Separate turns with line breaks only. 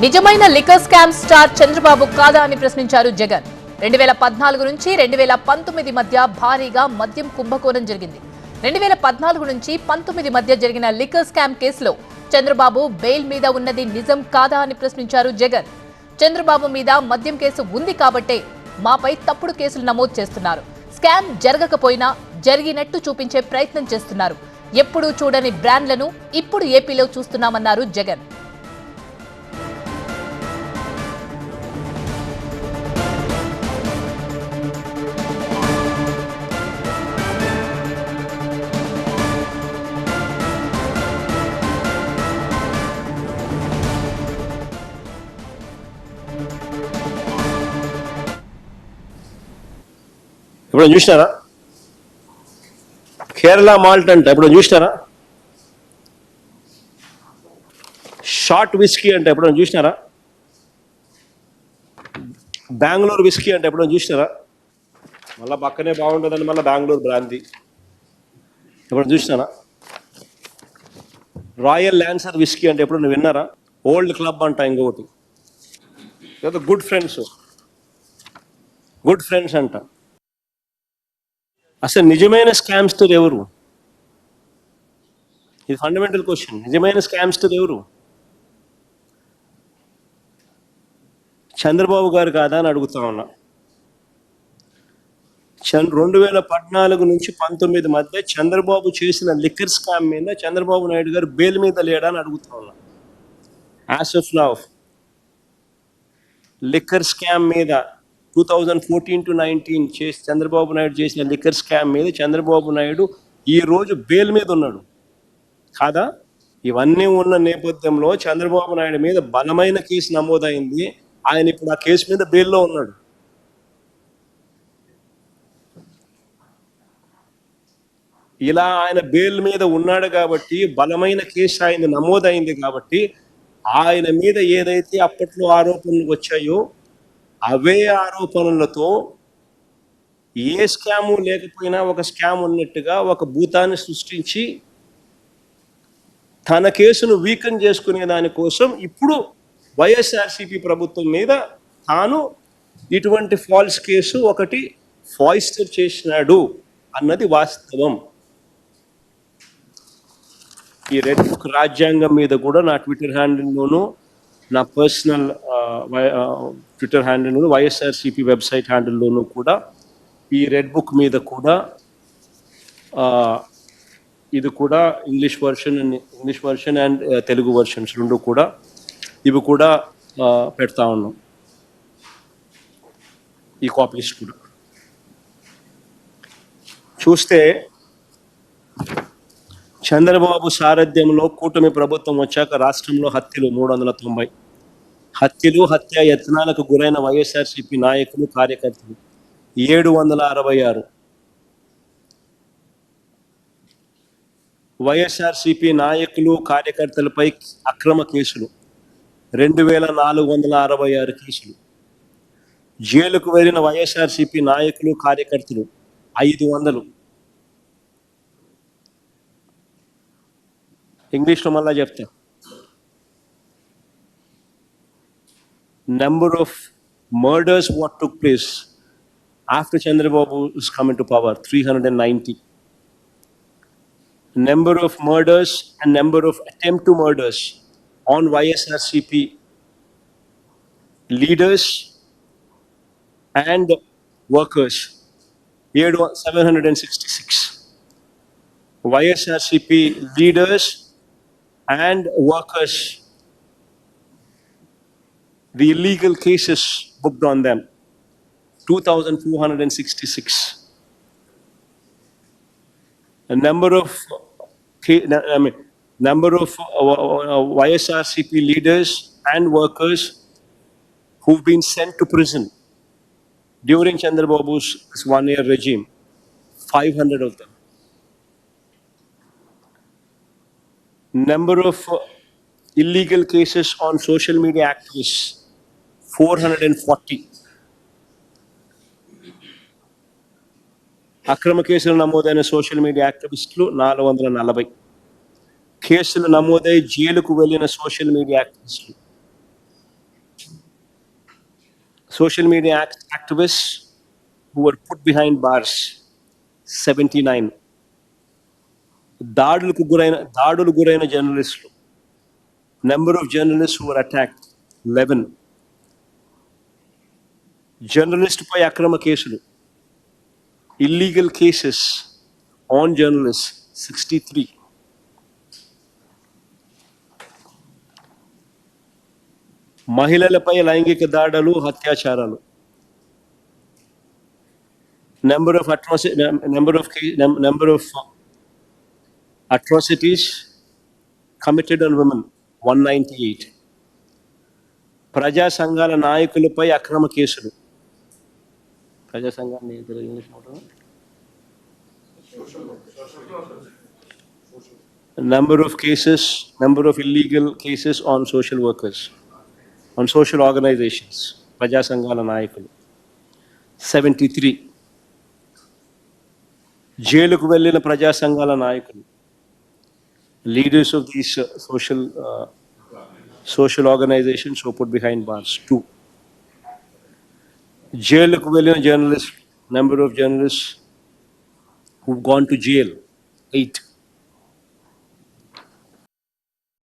నిజమైన liquor scam star Chandrababu కాదా అని ప్రశ్నించారు జగన్. 2014 నుంచి 2019 మధ్య భారీగా మద్యం కుంభకోణం జరిగింది. 2014 నుంచి 19 మధ్య జరిగిన లిక్కర్ స్కామ్ కేసులో చంద్రబాబు బెయిల్ మీద ఉన్నది నిజం కాదా అని ప్రశ్నించారు జగన్. చంద్రబాబు మీద మద్యం కేసు ఉంది కాబట్టే మాపై తప్పుడు కేసులు నమోదు చేస్తున్నారు. స్కామ్ జరగకపోయినా జరిగినట్టు చూపించే ప్రయత్నం చేస్తున్నారు. ఎప్పుడూ చూడని బ్రాండ్లను ఇప్పుడు ఏపీలో చూస్తున్నామన్నారు జగన్.
ఇప్పుడు చూసినారా? కేరళ మాల్ట్ అంట ఇప్పుడు చూసినారా? షార్ట్ విస్కీ అంటే ఎప్పుడు చూసినారా? బెంగళూరు విస్కీ అంటే ఎప్పుడు చూసినారా? మళ్ళీ పక్కనే బాగుంటుందని మళ్ళీ బెంగళూరు బ్రాంతి ఎప్పుడు చూసినారా? రాయల్ ల్యాన్సర్ విస్కీ అంటే ఎప్పుడు నువ్వు విన్నారా? ఓల్డ్ క్లబ్ అంట ఇంకొకటి, గుడ్ ఫ్రెండ్స్ అంట. అసలు నిజమైన స్కామ్స్టర్ ఎవరు? ఇది ఫండమెంటల్ క్వశ్చన్. నిజమైన స్కామ్స్టర్ ఎవరు? చంద్రబాబు గారు కాదా అని అడుగుతా ఉన్నా. 2014 నుంచి 19 మధ్య చంద్రబాబు చేసిన లిక్కర్ స్కామ్ మీద చంద్రబాబు నాయుడు గారు బెయిల్ మీద లేడా అని అడుగుతా ఉన్నా. As of now liquor scam మీద 2014 to 19 చేసి చంద్రబాబు నాయుడు చేసిన లిక్కర్ స్కామ్ మీద చంద్రబాబు నాయుడు ఈ రోజు బెయిల్ మీద ఉన్నాడు కాదా? ఇవన్నీ ఉన్న నేపథ్యంలో చంద్రబాబు నాయుడు మీద బలమైన కేసు నమోదైంది. ఆయన ఇప్పుడు ఆ కేసు మీద బెయిల్లో ఉన్నాడు. ఇలా ఆయన బెయిల్ మీద ఉన్నాడు కాబట్టి, బలమైన కేసు ఆయన నమోదైంది కాబట్టి, ఆయన మీద ఏదైతే అప్పట్లో ఆరోపణలు వచ్చాయో అవే ఆరోపణలతో ఏ స్కాము లేకపోయినా ఒక స్కామ్ ఉన్నట్టుగా ఒక భూతాన్ని సృష్టించి తన కేసును వీకన్ చేసుకునే దానికోసం ఇప్పుడు వైఎస్ఆర్సీపీ ప్రభుత్వం మీద తాను ఇటువంటి ఫాల్స్ కేసు ఒకటి ఫాయిస్టర్ చేసినాడు అన్నది వాస్తవం. ఈ రెడ్ బుక్ రాజ్యాంగం మీద కూడా నా ట్విట్టర్ హ్యాండిల్లోనూ, నా పర్సనల్ ట్విట్టర్ హ్యాండిల్లోనూ, వైఎస్ఆర్సీపీ వెబ్సైట్ హ్యాండిల్లోనూ కూడా ఈ రెడ్ బుక్ మీద కూడా ఇది కూడా English version and Telugu versions రెండు కూడా ఇవి కూడా పెడతా ఉన్నాం. ఈ కాపీస్ కూడా చూస్తే చంద్రబాబు సారథ్యంలో కూటమి ప్రభుత్వం వచ్చాక రాష్ట్రంలో హత్యలు 390, హత్య యత్నాలకు గురైన వైఎస్ఆర్సీపీ నాయకులు కార్యకర్తలు 766, వైఎస్ఆర్సీపీ నాయకులు కార్యకర్తలపై అక్రమ కేసులు 2466 కేసులు, జైలుకు వెళ్ళిన వైఎస్ఆర్సీపీ నాయకులు కార్యకర్తలు 500. ఇంగ్లీష్లో మళ్ళా చెప్తా. Number of murders what took place after Chandrababu is coming to power 390. Number of murders and number of attempt to murders on YSRCP leaders and workers 766. YSRCP leaders and workers, the illegal cases booked on them 2,466. A number of YSRCP leaders and workers who've been sent to prison during Chandrababu's 1-year regime, 500 of them. Number of illegal cases on social media activists 440. అక్రమ కేసులు నమోదైన social media యాక్టివిస్టులు 440, కేసులు నమోదై జైలుకు వెళ్ళిన social media యాక్టివిస్టులు social media activists who were put behind bars, 79. దాడులు గురైన జర్నలిస్టులు, number of journalists who were attacked, 11. Journalist పై అక్రమ కేసులు, illegal cases on journalists, 63. మహిళలపై లైంగిక దాడులు, అత్యాచారాలు, number of atrocities committed on women, 198. ప్రజా సంఘాల నాయకులపై అక్రమ కేసులు, ప్రజా సంఘాన్ని English number of illegal cases on social workers, on social organizations, ప్రజా సంఘాల నాయకులు, 73. జైలుకు వెళ్ళిన ప్రజా సంఘాల నాయకులు, leaders of these social organizations who put behind bars, 2. జైలుకు వెళ్ళిన journalists, number of journalists who've gone to jail, 8.